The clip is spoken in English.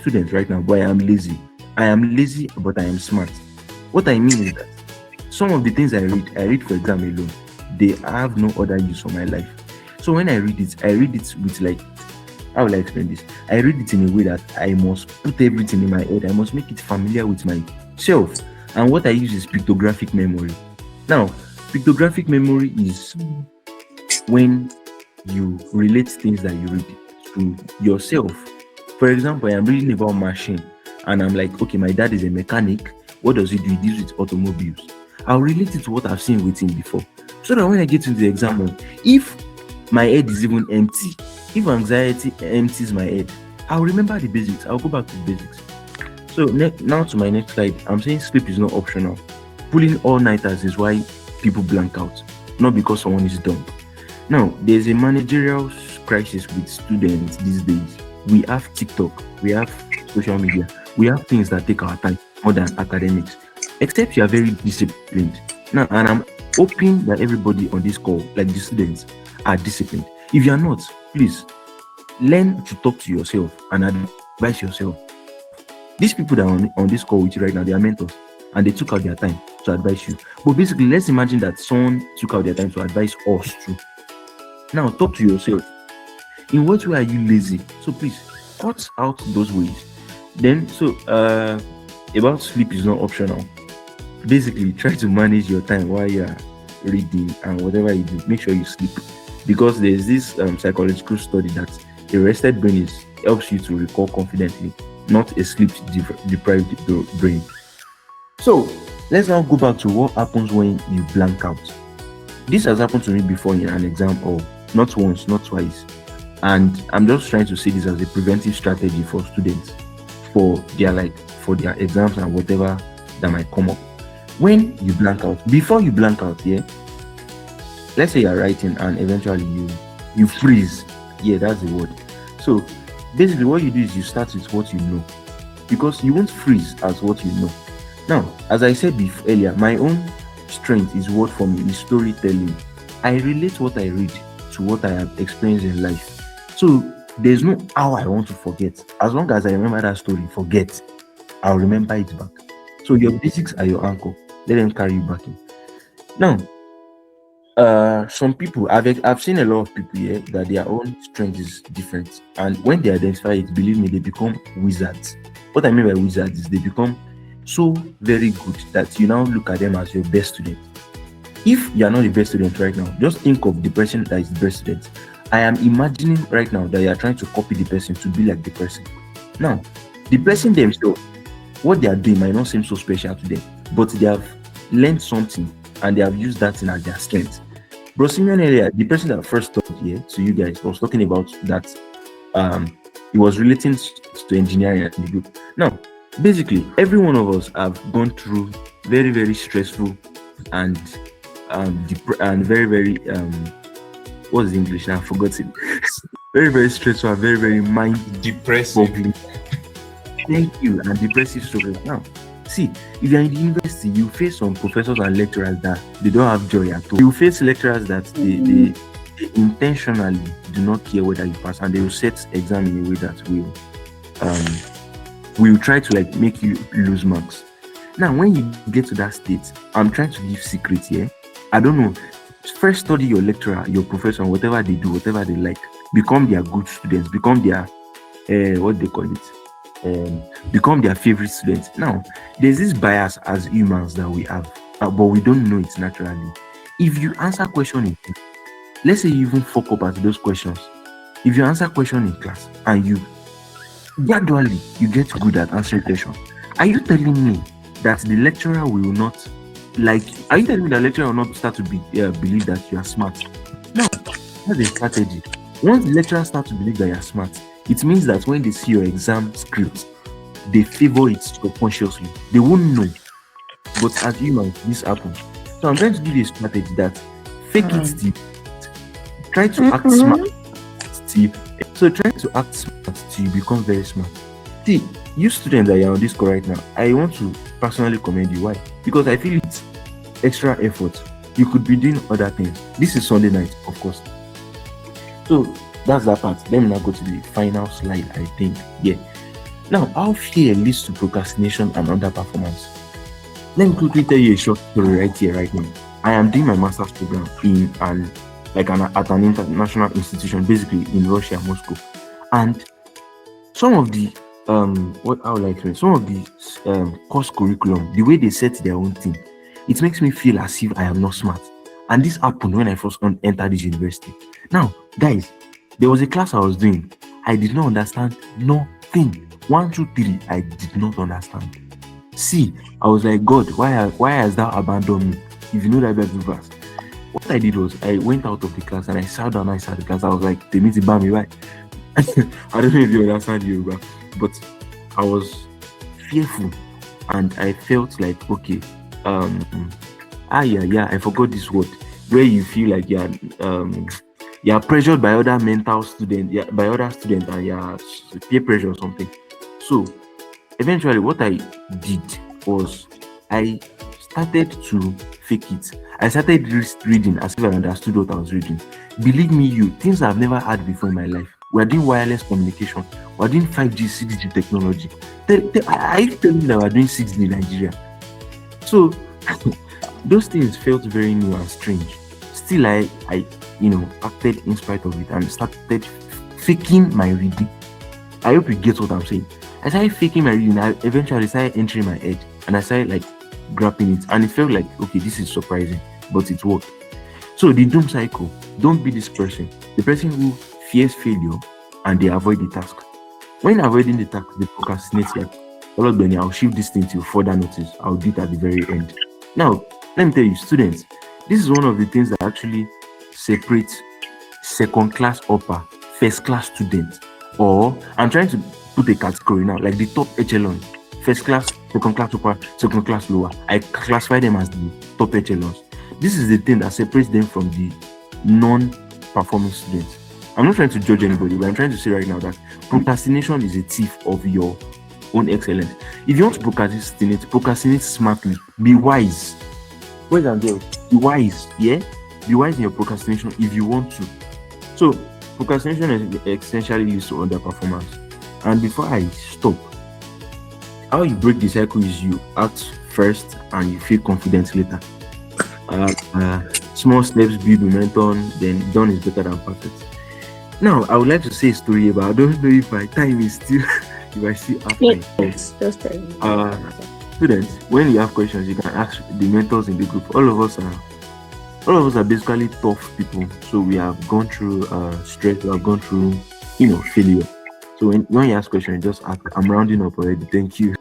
student right now, but I am lazy. I am lazy, but I am smart. What I mean is that some of the things I read for exam alone, they have no other use for my life. So when I read it with like, how will I explain this? I read it in a way that I must put everything in my head. I must make it familiar with myself. And what I use is pictographic memory. Now, pictographic memory is when you relate things that you read to yourself. For example, I am reading about machine and I'm like, okay, my dad is a mechanic. What does he do? He deals with automobiles. I'll relate it to what I've seen with him before. So that when I get into the exam hall, if my head is even empty, if anxiety empties my head, I'll remember the basics. I'll go back to the basics. So now to my next slide, I'm saying sleep is not optional. Pulling all-nighters is why people blank out, not because someone is dumb. Now, there's a managerial crisis with students these days. We have TikTok, we have social media, we have things that take our time more than academics, except you are very disciplined. Now, and I'm hoping that everybody on this call, like the students, are disciplined. If you are not, please learn to talk to yourself and advise yourself. These people that are on this call with you right now, they are mentors and they took out their time to advise you. But basically, let's imagine that someone took out their time to advise us too. Now, talk to yourself. In what way are you lazy? So please, cut out those ways. Then, about sleep is not optional. Basically, try to manage your time while you are reading and whatever you do. Make sure you sleep. Because there's this psychological study that a rested brain helps you to recall confidently, not a sleep-deprived brain. So, let's now go back to what happens when you blank out. This has happened to me before in an exam, or not once, not twice. And I'm just trying to say this as a preventive strategy for students for their exams and whatever that might come up. When you blank out, before you blank out, let's say you're writing and eventually you freeze. Yeah, that's the word. So basically what you do is you start with what you know, because you won't freeze as what you know. Now, as I said earlier, my own strength is word forming, is storytelling. I relate what I read to what I have experienced in life. So there's no how I want to forget. As long as I remember that story, I'll remember it back. So your basics are your anchor. Let them carry you back in. Now, some people, I've seen a lot of people here that their own strength is different, and when they identify it, believe me, they become wizards. What I mean by wizards is they become so very good that you now look at them as your best student. If you are not the best student right now, just think of the person that is the best student. I am imagining right now that you are trying to copy the person to be like the person. Now, the person themselves, what they are doing might not seem so special to them, but they have learned something and they have used that thing as their strength. Bro, Simeon earlier, the person that first talked here to you guys was talking about that he was relating to engineering in the group. Now, basically, every one of us have gone through very, very stressful and very, very what's the English now? I forgot it. Very, very stressful and very, very mind depressing. Thank you, and depressive struggles. Now, see, if you're in the university, you face some professors and lecturers that they don't have joy at all. You face lecturers that they intentionally do not care whether you pass, and they will set exam in a way that will try to like make you lose marks. Now, when you get to that state, I'm trying to give secrets here. I don't know. First, study your lecturer, your professor, whatever they do, whatever they like. Become their good students. Become their what they call it. Become their favorite students. Now, there's this bias as humans that we have, but we don't know it naturally. If you answer question let's say you even fuck up at those questions. If you answer question in class and you gradually you get good at answering questions, are you telling me that the lecturer will not are you telling me that lecturer will not start to believe that you are smart? No, that's a strategy. Once the lecturer starts to believe that you are smart, it means that when they see your exam script, they favor it subconsciously. They won't know. But as humans, this happens. So I'm trying to give you a strategy that fake it till try to act smart till try to act smart till you become very smart. See, you students that are on this call right now, I want to personally commend you. Why? Because I feel it's extra effort. You could be doing other things. This is Sunday night, of course. So that's that part. Let me now go to the final slide, I think. Yeah. Now, how fear leads to procrastination and underperformance. Let me quickly tell you a short story right here, right now. I am doing my master's program in an at an international institution, basically in Russia, Moscow. And some of the what I would like to some of the course curriculum, the way they set their own thing, it makes me feel as if I am not smart. And this happened when I first entered this university. Now, guys, there was a class I was doing. I did not understand nothing. One, two, three, I did not understand. See, I was like, God, why has thou abandoned me? If you know that Bible verse. What I did was I went out of the class and I sat down inside the class. I was like, they need to ban me, right? I don't know if you understand Yoruba, but I was fearful and I felt like, okay, um, yeah, I forgot this word, where you feel like you're pressured by other mental students, yeah, by other students, and you're peer pressure or something. So eventually, what I did was I started to fake it. I started reading as if I understood what I was reading. Believe me, things I've never had before in my life. We're doing wireless communication. We're doing 5G, 6G technology. I tell you that we're doing 6G in Nigeria. So those things felt very new and strange. Still, I acted in spite of it and started faking my reading. I hope you get what I'm saying. I started faking my reading. I eventually started entering my head and I started like grabbing it. And it felt like, okay, this is surprising, but it worked. So the doom cycle, don't be this person. The person who fears failure and they avoid the task. When avoiding the task, they procrastinate like, I'll shift this thing to further notice. I'll do it at the very end. Now, let me tell you, students, this is one of the things that actually separates second class upper, first class students. Or I'm trying to put a category now, like the top echelon, first class, second class upper, second class lower. I classify them as the top echelons. This is the thing that separates them from the non-performing students. I'm not trying to judge anybody, but I'm trying to say right now that procrastination is a thief of your own excellence. If you want to procrastinate smartly. Be wise. Boys and girls, be wise. Yeah, be wise in your procrastination if you want to. So procrastination is essentially used to underperformance. And before I stop, how you break the cycle is you act first and you feel confident later. Small steps build momentum, then done is better than perfect. Now, I would like to say a story about, I don't know if my time is still, if I still have time. Yes, just tell me. Students, when you have questions, you can ask the mentors in the group. All of us are basically tough people. So we have gone through stress, we have gone through, failure. So when you ask questions, just ask. I'm rounding up already. Thank you.